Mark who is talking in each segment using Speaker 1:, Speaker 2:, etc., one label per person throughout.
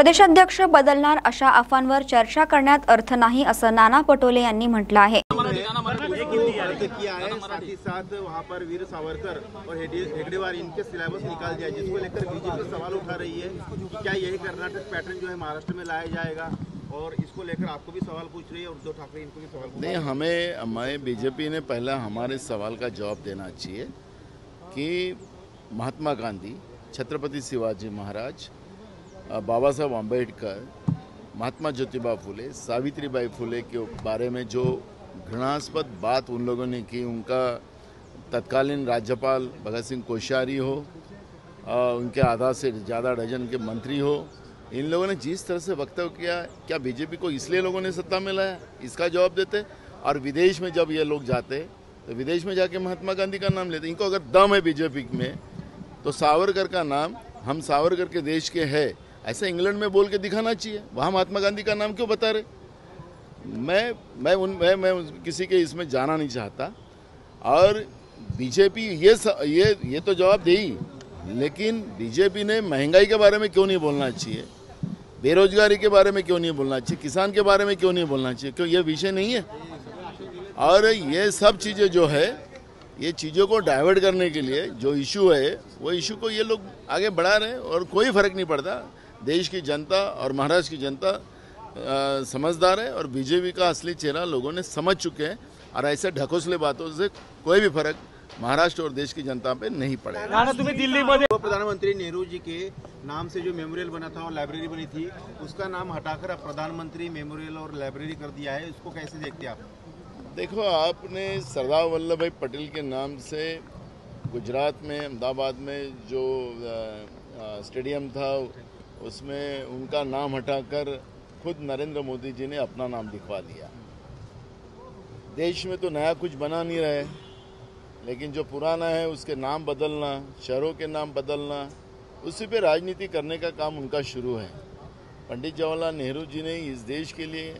Speaker 1: प्रदेशाध्यक्ष बदलणार अशा अफवांवर चर्चा करण्यात अर्थ नाही असं नाना पटोले यांनी म्हटलं आहे।
Speaker 2: साथ ही साथ वहाँ पर वीर सावरकर और हेगड़ेवार इनके सिलेबस निकाल दिया, जिसको लेकर बीजेपी सवाल उठा रही है कि क्या यही कर्नाटक पैटर्न जो है महाराष्ट्र में लाया जाएगा, और इसको लेकर आपको भी सवाल पूछ रही है और उद्धव ठाकरे इनको भी सवाल पूछ रही है।
Speaker 3: हमें बीजेपी ने पहला हमारे सवाल का जवाब देना चाहिए कि महात्मा गांधी, छत्रपति शिवाजी महाराज, बाबा साहब अम्बेडकर, महात्मा ज्योतिबा फुले, सावित्रीबाई फुले के बारे में जो घृणास्पद बात उन लोगों ने की, उनका तत्कालीन राज्यपाल भगत सिंह कोश्यारी हो, उनके आधा से ज़्यादा डजन के मंत्री हो, इन लोगों ने जिस तरह से वक्तव्य किया, क्या बीजेपी को इसलिए लोगों ने सत्ता में लाया? इसका जवाब देते। और विदेश में जब ये लोग जाते तो विदेश में जाके महात्मा गांधी का नाम लेते। इनको अगर दम है बीजेपी में तो सावरकर का नाम, हम सावरकर के देश के है, ऐसा इंग्लैंड में बोल के दिखाना चाहिए। वहाँ महात्मा गांधी का नाम क्यों बता रहे? मैं किसी के इसमें जाना नहीं चाहता। और बीजेपी ये तो जवाब दे ही, लेकिन बीजेपी ने महंगाई के बारे में क्यों नहीं बोलना चाहिए, बेरोजगारी के बारे में क्यों नहीं बोलना चाहिए, किसान के बारे में क्यों नहीं बोलना चाहिए? क्यों ये विषय नहीं है? और ये सब चीज़ें जो है, ये चीज़ों को डाइवर्ट करने के लिए जो इशू है, वो इशू को ये लोग आगे बढ़ा रहे हैं और कोई फर्क नहीं पड़ता। देश की जनता और महाराष्ट्र की जनता समझदार है और बीजेपी का असली चेहरा लोगों ने समझ चुके हैं, और ऐसे ढकोसले बातों से कोई भी फर्क महाराष्ट्र और देश की जनता पे नहीं पड़ेगा।
Speaker 2: दिल्ली में प्रधानमंत्री नेहरू जी के नाम से जो मेमोरियल बना था और लाइब्रेरी बनी थी, उसका नाम हटाकर अब प्रधानमंत्री मेमोरियल और लाइब्रेरी कर दिया है, इसको कैसे देखते हैं आप?
Speaker 3: देखो, आपने सरदार वल्लभ भाई पटेल के नाम से गुजरात में, अहमदाबाद में जो स्टेडियम था, उसमें उनका नाम हटाकर खुद नरेंद्र मोदी जी ने अपना नाम लिखवा दिया। देश में तो नया कुछ बना नहीं रहे, लेकिन जो पुराना है उसके नाम बदलना, शहरों के नाम बदलना, उसी पे राजनीति करने का काम उनका शुरू है। पंडित जवाहरलाल नेहरू जी ने इस देश के लिए,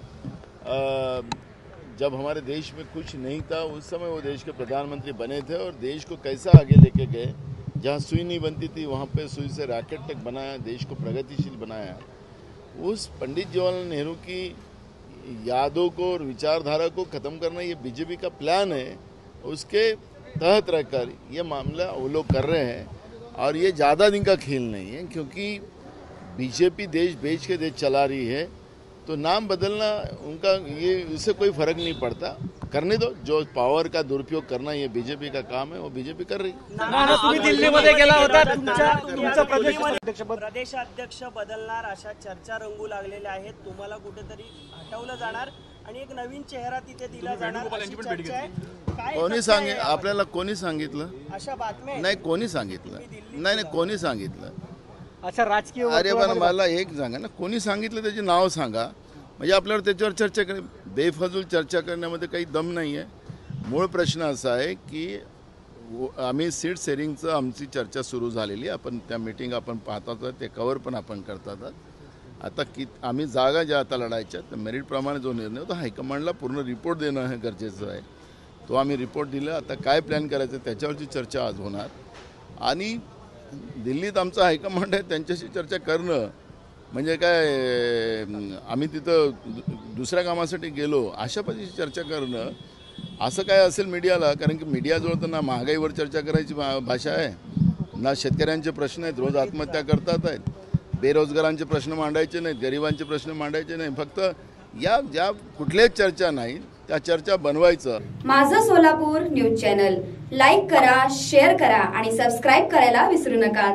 Speaker 3: जब हमारे देश में कुछ नहीं था उस समय वो देश के प्रधानमंत्री बने थे, और देश को कैसा आगे लेके गए। जहाँ सुई नहीं बनती थी वहाँ पे सुई से रॉकेट तक बनाया, देश को प्रगतिशील बनाया। उस पंडित जवाहरलाल नेहरू की यादों को और विचारधारा को ख़त्म करना ये बीजेपी का प्लान है। उसके तहत रहकर ये मामला वो लोग कर रहे हैं, और ये ज़्यादा दिन का खेल नहीं है, क्योंकि बीजेपी देश बेच के देश चला रही है, तो नाम बदलना उनका, ये इससे कोई फर्क नहीं पड़ता। करने दो, जो पावर का दुरुपयोग करना ये बीजेपी का काम है, वो बीजेपी कर रही।
Speaker 4: तुम्ही दिल्लीमध्ये गेला होता, तुमचा
Speaker 5: प्रदेशाध्यक्ष बदलणार अशा चर्चा रंगू लागलेल्या आहेत। तुम्हाला कुठेतरी हटवलं जाणार आणि एक नवीन चेहरा तिथे दिला जाणार अशी चर्चा आहे।
Speaker 3: कोणी सांगितलं आपल्याला? कोणी सांगितलं?
Speaker 5: अशा बातम्या
Speaker 3: नाही, कोणी सांगितलं? नाही, कोणी सांगितलं?
Speaker 4: अच्छा, राजकीय
Speaker 3: अरे पण मला एक सांगा ना, कोणी सांगितलं त्याचे नाव सांगा, म्हणजे आपल्याला त्याच्यावर चर्चा करे। बेफजूल चर्चा करण्यामध्ये काही दम नाही आहे। मूळ प्रश्न असा आहे की आम्ही सीट शेअरिंगचं आमची चर्चा सुरू झालेली, आपण त्या मीटिंग आपण पाहतात, ते कव्हर पण आपण करतात। आता की आम्ही जागा ज्या आता लढायच्या, तर मेरिटप्रमाणे जो निर्णय होता, हायकमांडला पूर्ण रिपोर्ट देणं हे गरजेचं आहे। तो आम्ही रिपोर्ट दिला, आता काय प्लॅन करायचं त्याच्यावरची चर्चा आज होणार। आणि दिल्लीत आमचं हायकमांड आहे, त्यांच्याशी चर्चा करणं म्हणजे काय, आम्ही तिथं दुसऱ्या कामासाठी गेलो अशा पद्धतीची चर्चा करणं असं काय असेल मीडियाला? कारण की मीडियाजवळ तर ना महागाईवर चर्चा करायची भाषा आहे, ना शेतकऱ्यांचे प्रश्न आहेत, रोज आत्महत्या करतात आहेत, बेरोजगारांचे प्रश्न मांडायचे नाहीत, गरिबांचे प्रश्न मांडायचे नाही, फक्त या ज्या कुठल्याच चर्चा नाही त्या चर्चा बनवायचं।
Speaker 1: माझं सोलापूर न्यूज चॅनल लाईक करा, शेअर करा आणि सबस्क्राईब करायला विसरू नका।